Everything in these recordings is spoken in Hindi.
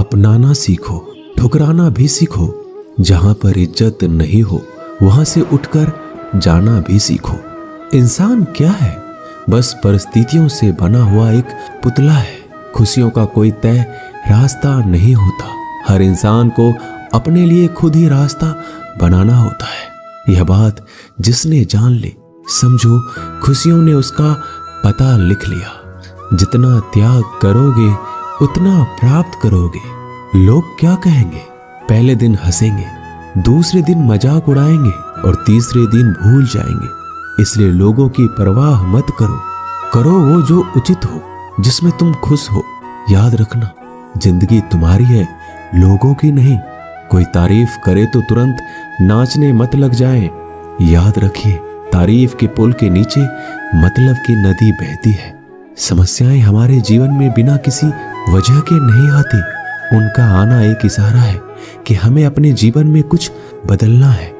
अपनाना सीखो, ठुकराना भी सीखो। जहां पर इज्जत नहीं हो वहां से उठकर जाना भी सीखो। इंसान क्या है? बस परिस्थितियों से बना हुआ एक पुतला है। खुशियों का कोई तय रास्ता नहीं होता। हर इंसान को अपने लिए खुद ही रास्ता बनाना होता है। यह बात जिसने जान ली, समझो खुशियों ने उसका पता लिख लिया। जितना त्याग करोगे उतना प्राप्त करोगे। लोग क्या कहेंगे? पहले दिन हंसेंगे, दूसरे दिन मजाक उड़ाएंगे और तीसरे दिन भूल जाएंगे। इसलिए लोगों की परवाह मत करो। करो वो जो उचित हो, जिसमें तुम खुश हो। याद रखना, जिंदगी तुम्हारी है, लोगों की नहीं। कोई तारीफ करे तो तुरंत नाचने मत लग जाए। याद रखिए, तारीफ के पुल के नीचे मतलब की नदी बहती है। समस्याएं हमारे जीवन में बिना किसी वजह के नहीं आती। उनका आना एक इशारा है कि हमें अपने जीवन में कुछ बदलना है।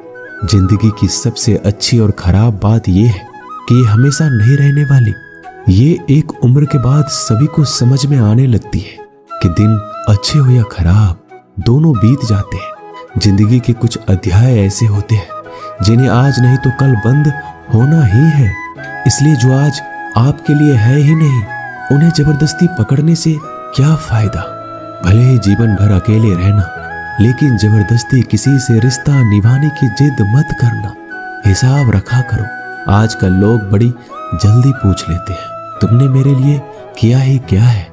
जिंदगी की सबसे अच्छी और खराब बात यह है कि ये हमेशा नहीं रहने वाली। ये एक उम्र के बाद सभी को समझ में आने लगती है कि दिन अच्छे हो या खराब, दोनों बीत जाते हैं। जिंदगी के कुछ अध्याय ऐसे होते हैं जिन्हें आज नहीं तो कल बंद होना ही है। इसलिए जो आज आपके लिए है ही नहीं, उन्हें जबरदस्ती पकड़ने से क्या फायदा। भले ही जीवन भर अकेले रहना, लेकिन जबरदस्ती किसी से रिश्ता निभाने की जिद मत करना। हिसाब रखा करो। आजकल लोग बड़ी जल्दी पूछ लेते हैं, तुमने मेरे लिए किया ही क्या है।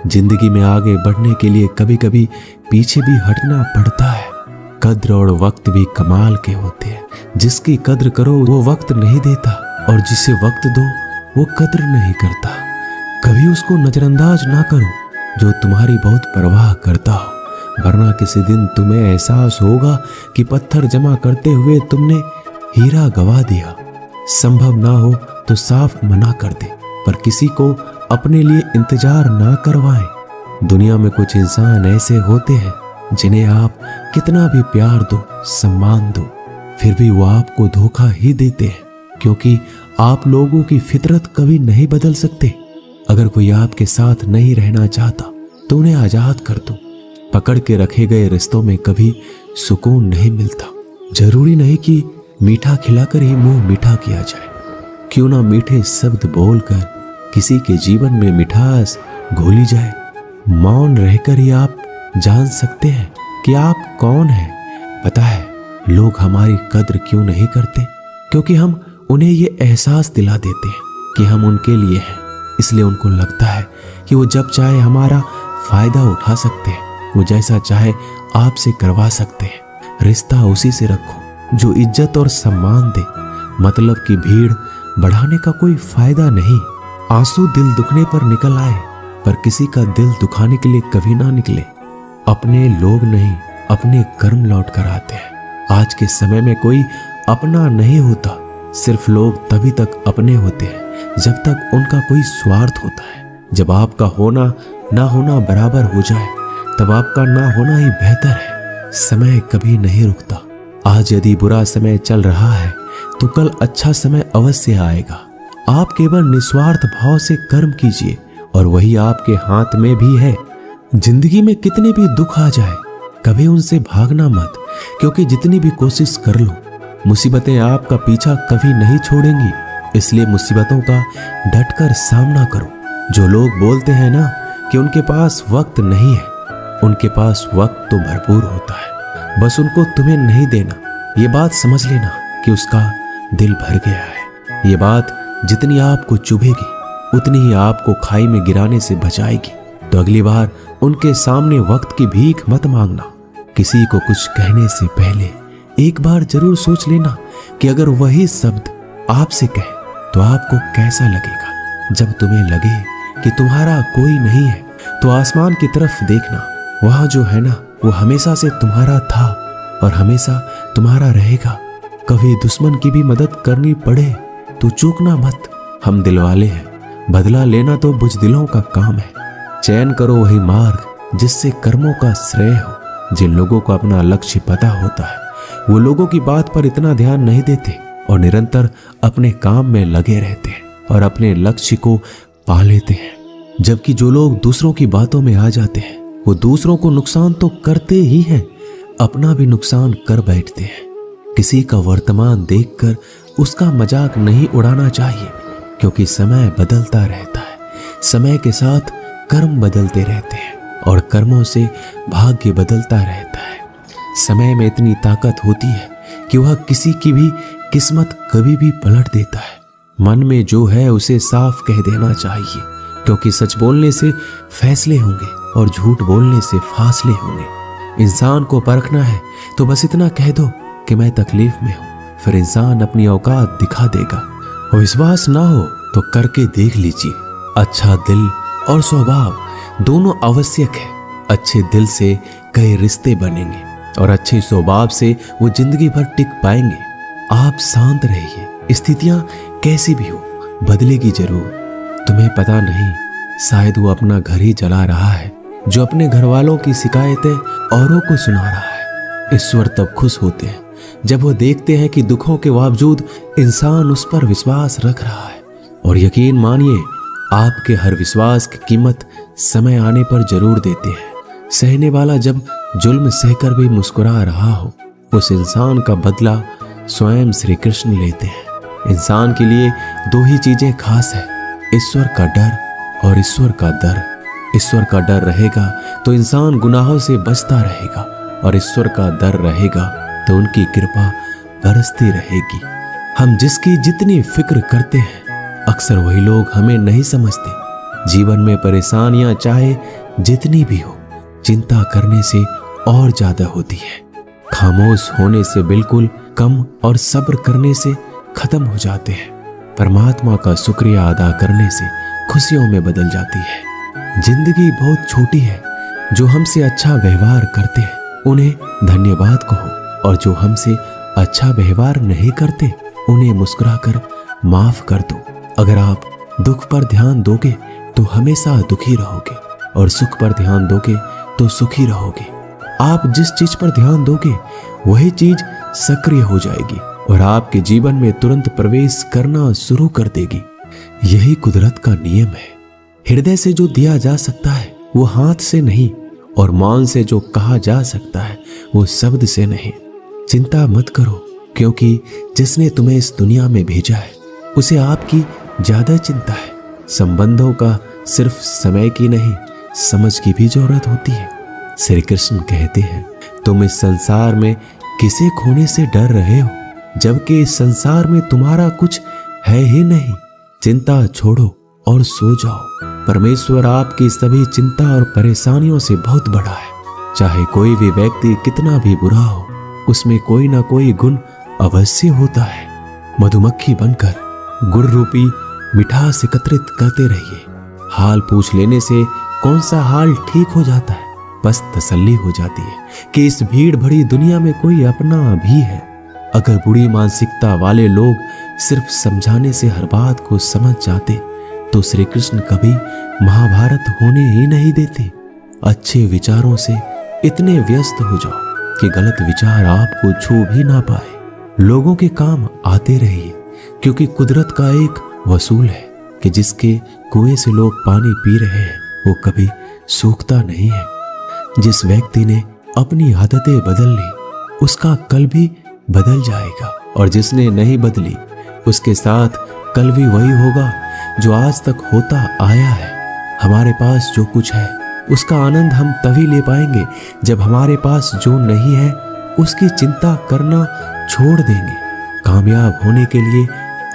जिंदगी में आगे बढ़ने के लिए कभी कभी पीछे भी हटना पड़ता है। कद्र और वक्त भी कमाल के होते हैं। जिसकी कद्र करो वो वक्त नहीं देता, और जिसे वक्त दो वो कद्र नहीं करता। कभी उसको नजरअंदाज ना करो जो तुम्हारी बहुत परवाह करता हो, वरना किसी दिन तुम्हें एहसास होगा कि पत्थर जमा करते हुए तुमने हीरा गवा दिया। संभव ना हो तो साफ मना कर दे, पर किसी को अपने लिए इंतजार ना करवाएं। दुनिया में कुछ इंसान ऐसे होते हैं जिन्हें आप कितना भी प्यार दो, सम्मान दो, फिर भी वो आपको धोखा ही देते हैं, क्योंकि आप लोगों की फितरत कभी नहीं बदल सकते। अगर कोई आपके साथ नहीं रहना चाहता तो उन्हें आजाद कर दो। पकड़ के रखे गए रिश्तों में कभी सुकून नहीं मिलता। जरूरी नहीं कि मीठा खिलाकर ही मुंह मीठा किया जाए। क्यों ना मीठे शब्द बोलकर किसी के जीवन में मिठास घोली जाए। मौन रहकर ही आप जान सकते हैं कि आप कौन हैं। पता है लोग हमारी कद्र क्यों नहीं करते? क्योंकि हम उन्हें ये एहसास दिला देते हैं कि हम उनके लिए हैं। इसलिए उनको लगता है कि वो जब चाहे हमारा फायदा उठा सकते हैं, वो जैसा चाहे आपसे करवा सकते हैं। रिश्ता उसी से रखो जो इज्जत और सम्मान दे। मतलब की भीड़ बढ़ाने का कोई फायदा नहीं। आंसू दिल दुखने पर निकल आए, पर किसी का दिल दुखाने के लिए कभी ना निकले। अपने लोग नहीं, अपने कर्म लौट कर आते हैं। आज के समय में कोई अपना नहीं होता। सिर्फ लोग तभी तक अपने होते हैं जब तक उनका कोई स्वार्थ होता है। जब आपका होना ना होना बराबर हो जाए, तब आपका ना होना ही बेहतर है। समय कभी नहीं रुकता। आज यदि बुरा समय चल रहा है तो कल अच्छा समय अवश्य आएगा। आप केवल निस्वार्थ भाव से कर्म कीजिए और वही आपके हाथ में भी है। जिंदगी में कितने भी दुख आ जाए, कभी उनसे भागना मत, क्योंकि जितनी भी कोशिश कर लो, मुसीबतें आपका पीछा कभी नहीं छोड़ेंगी। इसलिए मुसीबतों का डटकर सामना करो। जो लोग बोलते हैं ना कि उनके पास वक्त नहीं है, उनके पास वक्त तो भरपूर होता है, बस उनको तुम्हें नहीं देना। ये बात समझ लेना कि उसका दिल भर गया है। ये बात जितनी आपको चुभेगी उतनी ही आपको खाई में गिराने से बचाएगी। तो अगली बार उनके सामने वक्त की भीख मत मांगना। किसी को कुछ कहने से पहले एक बार जरूर सोच लेना कि अगर वही शब्द आपसे कहे तो आपको कैसा लगेगा। जब तुम्हें लगे कि तुम्हारा कोई नहीं है तो आसमान की तरफ देखना। वहां जो है ना वो हमेशा से तुम्हारा था और हमेशा तुम्हारा रहेगा। कभी दुश्मन की भी मदद करनी पड़े तो चूकना मत। हम दिलवाले हैं, बदला लेना तो बुजदिलों का काम है। चयन करो वही मार्ग जिससे कर्मों का श्रेय हो। जिन लोगों को अपना लक्ष्य पता होता है वो लोगों की बात पर इतना ध्यान नहीं देते और निरंतर अपने काम में लगे रहते हैं और अपने लक्ष्य को पा लेते हैं। जबकि जो लोग दूसरों की बातों में आ जाते हैं वो दूसरों को नुकसान तो करते ही हैं, अपना भी नुकसान कर बैठते हैं। किसी का वर्तमान देखकर उसका मजाक नहीं उड़ाना चाहिए, क्योंकि समय बदलता रहता है। समय के साथ कर्म बदलते रहते हैं और कर्मों से भाग्य बदलता रहता है। समय में इतनी ताकत होती है कि वह किसी की भी किस्मत कभी भी पलट देता है। मन में जो है उसे साफ कह देना चाहिए, क्योंकि सच बोलने से फैसले होंगे और झूठ बोलने से फासले होंगे। इंसान को परखना है तो बस इतना कह दो कि मैं तकलीफ में हूं, फिर इंसान अपनी औकात दिखा देगा। और विश्वास ना हो तो करके देख लीजिए। अच्छा दिल और स्वभाव दोनों आवश्यक है। अच्छे दिल से कई रिश्ते बनेंगे और अच्छे स्वभाव से वो जिंदगी भर टिक पाएंगे। आप शांत रहिए, स्थितियां कैसी भी हो बदलेगी जरूर। तुम्हें पता नहीं, शायद वो अपना घर ही जला रहा है जो अपने घर वालों की शिकायतें औरों को सुना रहा है। ईश्वर तब खुश होते हैं जब वो देखते हैं कि दुखों के बावजूद इंसान उस पर विश्वास रख रहा है। और यकीन मानिए, आपके हर विश्वास की कीमत समय आने पर जरूर देते हैं। सहने वाला जब जुल्म सहकर भी मुस्कुरा रहा हो, उस इंसान का बदला स्वयं श्री कृष्ण लेते हैं। इंसान के लिए दो ही चीजें खास है, ईश्वर का डर और ईश्वर का दर। ईश्वर का डर रहेगा तो इंसान गुनाहों से बचता रहेगा, और ईश्वर का डर रहेगा तो उनकी कृपा बरसती रहेगी। हम जिसकी जितनी फिक्र करते हैं, अक्सर वही लोग हमें नहीं समझते। जीवन में परेशानियां चाहे जितनी भी हो, चिंता करने से और ज्यादा होती है। खामोश होने से बिल्कुल कम और सब्र करने से खत्म हो जाते हैं। परमात्मा का शुक्रिया अदा करने से खुशियों में बदल जाती है। जिंदगी बहुत छोटी है। जो हमसे अच्छा व्यवहार करते हैं उन्हें धन्यवाद कहो, और जो हमसे अच्छा व्यवहार नहीं करते उन्हें मुस्कुराकर माफ कर दो। अगर आप दुख पर ध्यान दोगे तो हमेशा दुखी रहोगे, और सुख पर ध्यान दोगे तो सुखी रहोगे। आप जिस चीज पर ध्यान दोगे वही चीज सक्रिय हो जाएगी और आपके जीवन में तुरंत प्रवेश करना शुरू कर देगी। यही कुदरत का नियम है। हृदय से जो दिया जा सकता है वो हाथ से नहीं, और मौन से जो कहा जा सकता है वो शब्द से नहीं। चिंता मत करो, क्योंकि जिसने तुम्हें इस दुनिया में भेजा है उसे आपकी ज्यादा चिंता है। संबंधों का सिर्फ समय की नहीं, समझ की भी जरूरत होती है। श्री कृष्ण कहते हैं, तुम इस संसार में किसे खोने से डर रहे हो, जबकि इस संसार में तुम्हारा कुछ है ही नहीं। चिंता छोड़ो और सो जाओ। परमेश्वर आपकी सभी चिंता और परेशानियों से बहुत बड़ा है। चाहे कोई भी व्यक्ति कितना भी बुरा हो, उसमें कोई ना कोई गुण अवश्य होता है। मधुमक्खी बनकर गुण रूपी मिठास एकत्रित करते रहिए। हाल पूछ लेने से कौन सा हाल ठीक हो जाता है, बस तसल्ली हो जाती है कि इस भीड़ भरी दुनिया में कोई अपना भी है। अगर बुरी मानसिकता वाले लोग सिर्फ समझाने से हर बात को समझ जाते तो श्री कृष्ण कभी महाभारत होने ही नहीं देते। अच्छे विचारों से इतने व्यस्त हो जाओ कि गलत विचार आपको छू भी ना पाए। लोगों के काम आते रहिए, क्योंकि कुदरत का एक वसूल है कि जिसके कुएं से लोग पानी पी रहे हैं वो कभी सूखता नहीं है। जिस व्यक्ति ने अपनी आदतें बदल ली उसका कल भी बदल जाएगा, और जिसने नहीं बदली उसके साथ कल भी वही होगा जो आज तक होता आया है। हमारे पास जो कुछ है उसका आनंद हम तभी ले पाएंगे जब हमारे पास जो नहीं है उसकी चिंता करना छोड़ देंगे। कामयाब होने के लिए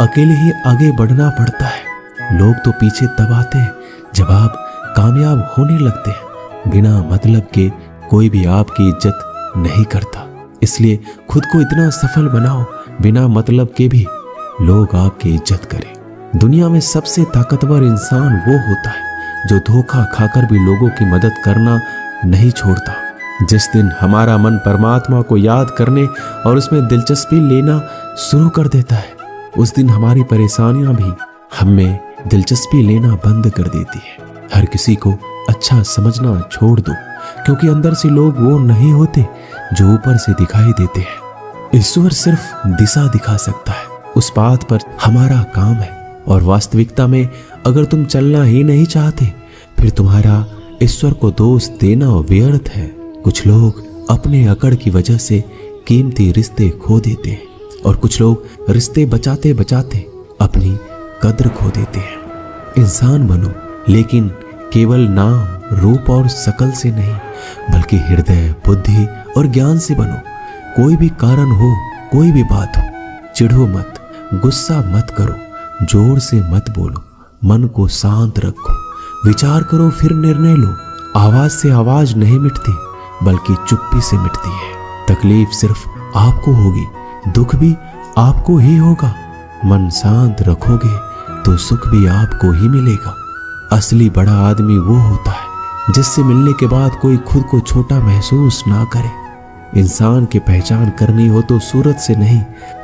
अकेले ही आगे बढ़ना पड़ता है। लोग तो पीछे तब आते हैं जब आप कामयाब होने लगते हैं। बिना मतलब के कोई भी आपकी इज्जत नहीं करता, इसलिए खुद को इतना सफल बनाओ बिना मतलब के भी लोग आपकी इज्जत करें। दुनिया में सबसे ताकतवर इंसान वो होता है जो धोखा खाकर भी लोगों की मदद करना नहीं छोड़ता। जिस दिन हमारा मन परमात्मा को याद करने और उसमें दिलचस्पी लेना शुरू कर देता है, उस दिन हमारी परेशानियां भी हमें दिलचस्पी लेना बंद कर देती है। हर किसी को अच्छा समझना छोड़ दो, क्योंकि अंदर से लोग वो नहीं होते जो ऊपर से दिखाई देते हैं। ईश्वर सिर्फ दिशा दिखा सकता है, उस बात पर हमारा काम है। और वास्तविकता में अगर तुम चलना ही नहीं चाहते, फिर तुम्हारा ईश्वर को दोष देना व्यर्थ है। कुछ लोग अपने अकड़ की वजह से कीमती रिश्ते खो देते हैं और कुछ लोग रिश्ते बचाते बचाते अपनी कद्र खो देते हैं। इंसान बनो, लेकिन केवल नाम, रूप और शकल से नहीं, बल्कि हृदय, बुद्धि और ज्ञान से बनो। कोई भी कारण हो, कोई भी बात हो, चिढ़ो मत, गुस्सा मत करो, जोर से मत बोलो, मन को शांत रखो, विचार करो फिर निर्णय लो। आवाज से आवाज नहीं मिटती, बल्कि चुप्पी से मिटती है। तकलीफ सिर्फ आपको होगी, दुख भी आपको ही होगा। मन शांत रखोगे तो सुख भी आपको ही मिलेगा। असली बड़ा आदमी वो होता है जिससे मिलने के बाद कोई खुद को छोटा महसूस ना करे। इंसान की पहचान करनी हो तो सूरत से नहीं,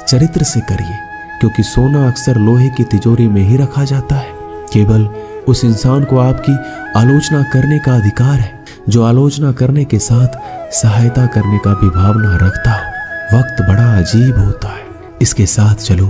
चरित्र से करिए, क्योंकि सोना अक्सर लोहे की तिजोरी में ही रखा जाता है। केवल उस इंसान को आपकी आलोचना करने का अधिकार है जो आलोचना करने के साथ सहायता करने का भी भावना रखता हो। वक्त बड़ा अजीब होता है, इसके साथ चलो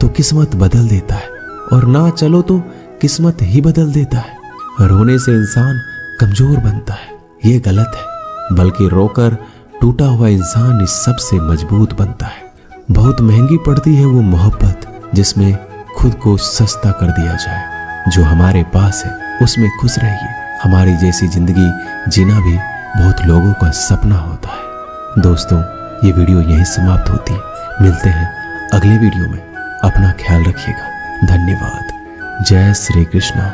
तो किस्मत बदल देता है और ना चलो तो किस्मत ही बदल देता है। रोने से इंसान कमजोर बनता है, ये गलत है, बल्कि रोकर टूटा हुआ इंसान इस सबसे मजबूत बनता है। बहुत महंगी पड़ती है वो मोहब्बत जिसमें खुद को सस्ता कर दिया जाए। जो हमारे पास है उसमें खुश रहिए। हमारी जैसी जिंदगी जीना भी बहुत लोगों का सपना होता है। दोस्तों, ये वीडियो यहीं समाप्त होती है। मिलते हैं अगले वीडियो में। अपना ख्याल रखिएगा। धन्यवाद। जय श्री कृष्णा।